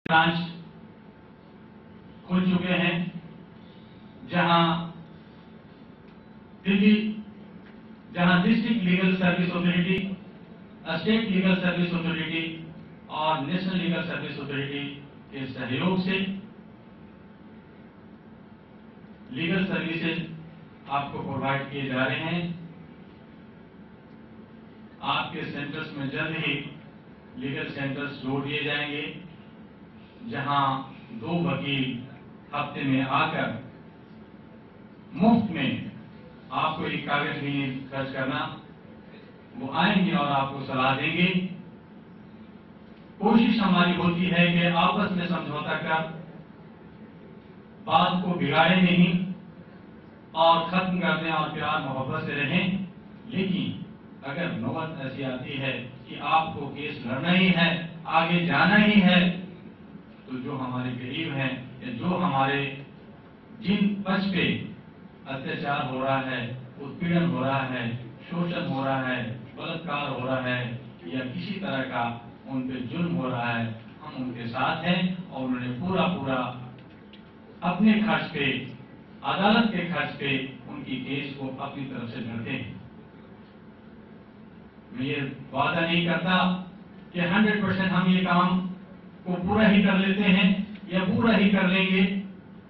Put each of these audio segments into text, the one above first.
Branch खुल चुके हैं, जहां district legal service authority, state legal service authority और नेशनल लीगल सर्विस अथॉरिटी के सहयोग से लीगल सर्विसेज आपको प्रोवाइड किए जा रहे हैं। आपके सेंटर्स में जल्द ही लीगल सेंटर्स जोड़ दिए जाएंगे, जहां 2 वकील हफ्ते में आकर मुफ्त में आपको एक कागज भी नहीं खर्च करना, वो आएंगे और आपको सलाह देंगे। कोशिश हमारी होती है कि आपस में समझौता कर बात को बिगाड़े नहीं और खत्म कर दें और प्यार मोहब्बत से रहें। लेकिन अगर नौबत ऐसी आती है कि आपको केस लड़ना ही है, आगे जाना ही है, तो जो हमारे गरीब हैं या जो हमारे जिन पक्ष पे अत्याचार हो रहा है, उत्पीड़न हो रहा है, शोषण हो रहा है, बलात्कार हो रहा है या किसी तरह का उन पे जुल्म हो रहा है, हम उनके साथ हैं और उन्होंने पूरा अपने खर्च पे, अदालत के खर्च पे उनकी केस को अपनी तरफ से लड़ते हैं। मैं ये वादा नहीं करता कि 100% हम ये काम को पूरा ही कर लेते हैं या पूरा ही कर लेंगे,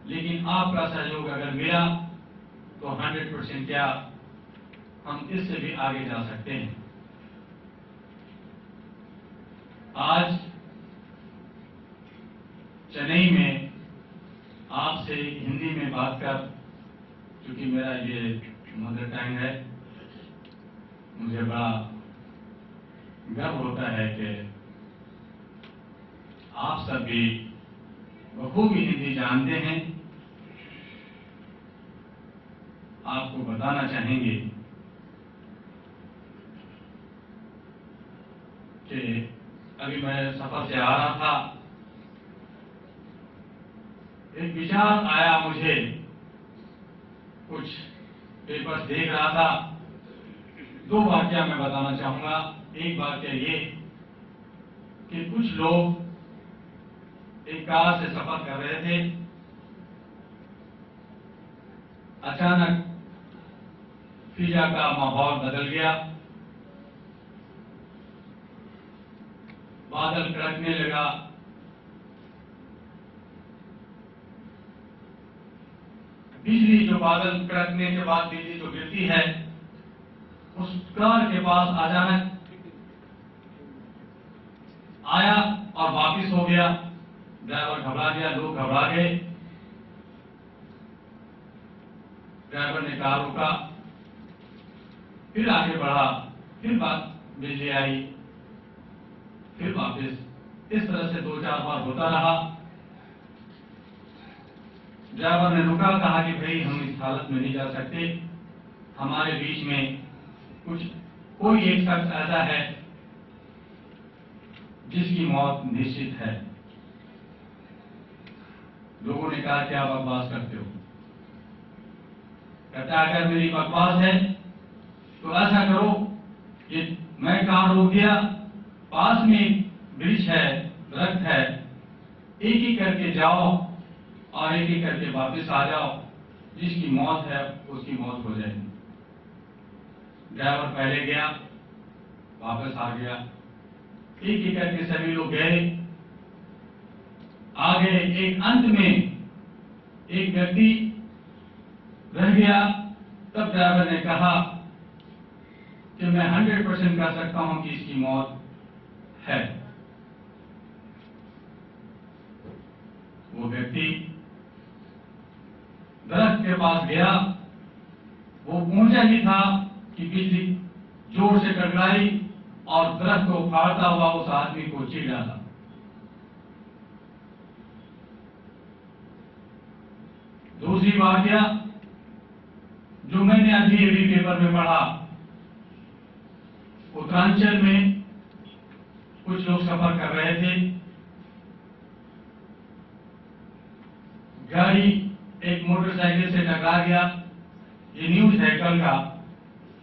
लेकिन आपका सहयोग अगर मिला तो 100% क्या हम इससे भी आगे जा सकते हैं। आज चेन्नई में आपसे हिंदी में बात कर, क्योंकि मेरा ये मदर टंग है, मुझे बड़ा गर्व होता है कि आप सब भी बखूबी हिंदी जानते हैं। आपको बताना चाहेंगे कि अभी मैं सफर से आ रहा था, एक विचार आया मुझे, कुछ पेपर्स देख रहा था। 2 वाक्य मैं बताना चाहूंगा। एक वाक्य ये कि कुछ लोग एक कार से सफर कर रहे थे, अचानक फिजा का माहौल बदल गया, बादल कड़कने लगा, बिजली जो बादल कड़कने के बाद बिजली जो गिरती है, उस कार के पास अचानक आया और वापिस हो गया। ड्राइवर घबरा गया, लोग घबरा गए। ड्राइवर ने कार रोका, फिर आगे बढ़ा, फिर बात बिजली आई, फिर वापिस। इस तरह से 2-4 बार होता रहा। ड्राइवर ने रुका, कहा कि भाई हम इस हालत में नहीं जा सकते, हमारे बीच में कोई एक शख्स ऐसा है जिसकी मौत निश्चित है। लोगों ने कहा क्या बकवास करते हो? कहता अगर मेरी बकवास है तो ऐसा करो, ये मैं कार रोक दिया, पास में एक ब्रिज है, दरख्त है, एक करके जाओ और एक करके वापस आ जाओ, जिसकी मौत है उसकी मौत हो जाएगी। ड्राइवर पहले गया, वापस आ गया, एक करके सभी लोग गए, आगे एक अंत में एक व्यक्ति रह गया। तब ड्राइवर ने कहा कि मैं 100% कह सकता हूं कि इसकी मौत है। वो व्यक्ति दरख्त के पास गया, वो ऊंचा ही था कि बिजली जोर से टकराई और दरख्त को फाड़ता हुआ उस आदमी को चीर डाला। दूसरी वाकया जो मैंने अभी पेपर में पढ़ा, उत्तरांचल में कुछ लोग सफर कर रहे थे, गाड़ी एक मोटरसाइकिल से टकरा गया। ये न्यूज है कल का,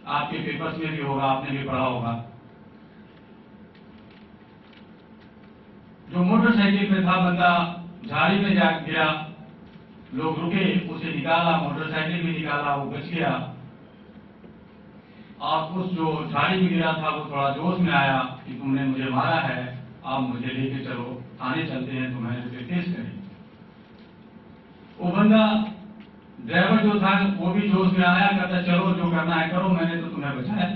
आपके पेपर्स में भी होगा, आपने भी पढ़ा होगा। जो मोटरसाइकिल पे था बंदा झाड़ी में जा गिरा, लोग रुके, उसे निकाला, मोटरसाइकिल भी निकाला, वो बच गया। और उस जो झाड़ी में गिरा था वो थोड़ा जोश में आया कि तुमने मुझे मारा है, आप मुझे लेके चलो, थाने चलते हैं, तुम्हें उस पर केस करेंगे। वो बंदा ड्राइवर जो था वो भी जोश में आया, कहता चलो जो करना है करो, मैंने तो तुम्हें बचाया।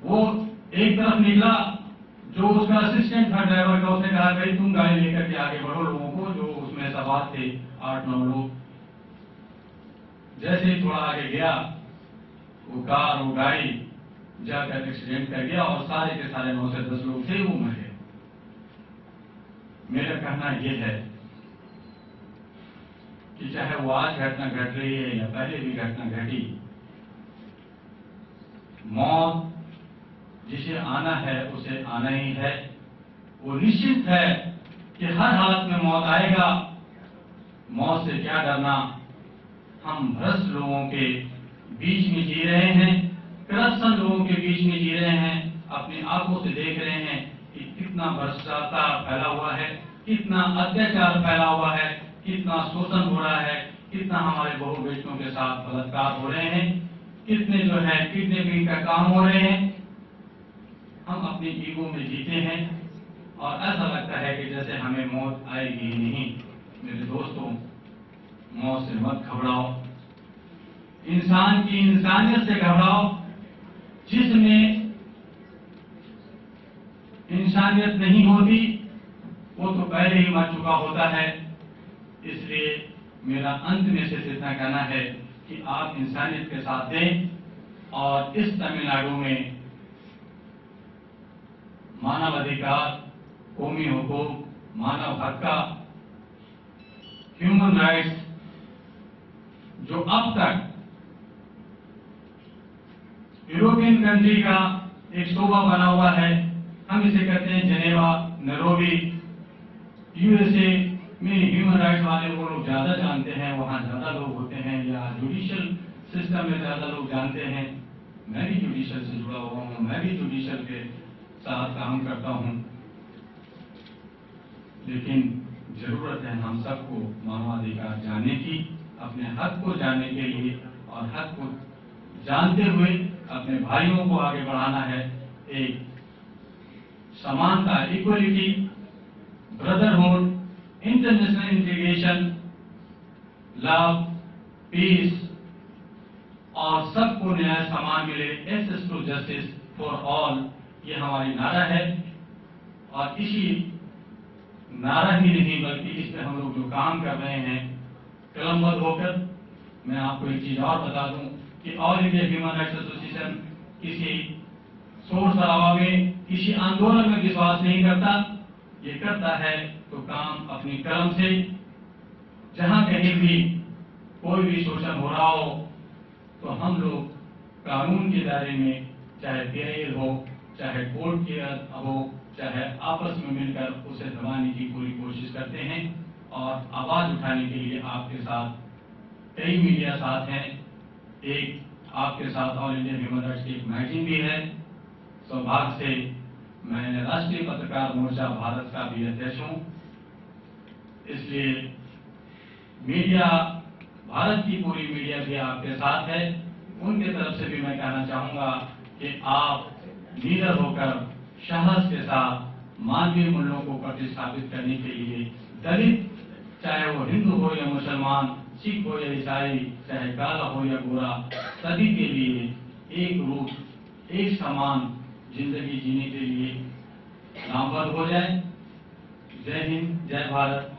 वो एक तरफ निकला, जो उसका असिस्टेंट था ड्राइवर का, उसने कहा भाई तुम गाड़ी लेकर के आगे बढ़ो लोगों को, जो उसमें सवार थे 8-9 लोग। जैसे ही थोड़ा आगे गया, वो कार, वो गाड़ी जाकर एक्सीडेंट कर गया और सारे के सारे 9 से 10 लोग थे वो मर गए। मेरा कहना यह है कि चाहे वो आज घटना घट रही है या पहले भी घटना घटी, मौत जिसे आना है उसे आना ही है। वो निश्चित है कि हर हालत में मौत आएगा। मौत से क्या डरना। हम भ्रष्ट लोगों के बीच में जी रहे हैं, करप्शन लोगों के बीच में जी रहे हैं, अपनी आंखों से देख रहे हैं कि कितना भ्रष्टाचार फैला हुआ है, कितना अत्याचार फैला हुआ है, कितना शोषण हो रहा है, कितना हमारे बहु बेटियों के साथ बलात्कार हो रहे हैं, कितने जो है किडनैपिंग का काम हो रहे हैं। हम अपनी ईगो में जीते हैं और ऐसा लगता है कि जैसे हमें मौत आएगी ही नहीं। मेरे दोस्तों, मौत से मत घबराओ, इंसान की इंसानियत से घबराओ। जिसमें इंसानियत नहीं होती वो तो पहले ही मर चुका होता है। इसलिए मेरा अंत में से इतना कहना है कि आप इंसानियत के साथ दें और इस तमिलनाडु में मानव अधिकार, कौमी हुकूक, मानव हक का, ह्यूमन राइट्स जो अब तक यूरोपियन कंट्री का एक शोभा बना हुआ है, हम इसे कहते हैं जेनेवा, नैरोबी। यूएसए में ह्यूमन राइट्स वाले वो लोग ज्यादा जानते हैं, वहां ज्यादा लोग होते हैं, या जुडिशियल सिस्टम में ज्यादा लोग जानते हैं। मैं भी जुडिशियल से जुड़ा हुआ हूं, मैं भी जुडिशियल के साथ काम करता हूं। लेकिन जरूरत है हम सबको मानवाधिकार जानने की, अपने हक को जानने के लिए, और हक को जानते हुए अपने भाइयों को आगे बढ़ाना है। एक समानता, equality, brotherhood, international integration, love, peace और सबको न्याय समान मिले, access to justice for all, ये हमारी नारा है। और इसी नारा ही नहीं बल्कि इस पे हम लोग जो काम कर रहे हैं कलमबद्ध होकर। मैं आपको एक चीज और बता दूं कि all India human rights association किसी शोर शराबा में, किसी आंदोलन में विश्वास नहीं करता। ये करता है तो काम अपनी कलम से। जहां कहीं भी कोई भी शोषण हो रहा हो तो हम लोग कानून के दायरे में, चाहे पीआईएल हो, चाहे कोर्ट की हो, चाहे आपस में मिलकर उसे दबाने की पूरी कोशिश करते हैं। और आवाज उठाने के लिए आपके साथ कई मीडिया साथ हैं। एक आपके साथ ऑल इंडिया ह्यूमन राइट्स की एक मैगजीन भी है। सौभाग्य से मैं राष्ट्रीय पत्रकार मोर्चा भारत का भी अध्यक्ष हूं। इसलिए मीडिया, भारत की पूरी मीडिया भी आपके साथ है। उनके तरफ से भी मैं कहना चाहूंगा कि आप लीडर होकर साहस के साथ मानवीय मूल्यों को प्रतिस्थापित करने के लिए दलित, चाहे वो हिंदू हो या मुसलमान, सिख हो या ईसाई, चाहे काला हो या गोरा, सभी के लिए एक रूप, एक समान जिंदगी जीने के लिए नामवर हो जाए। जय हिंद, जय भारत।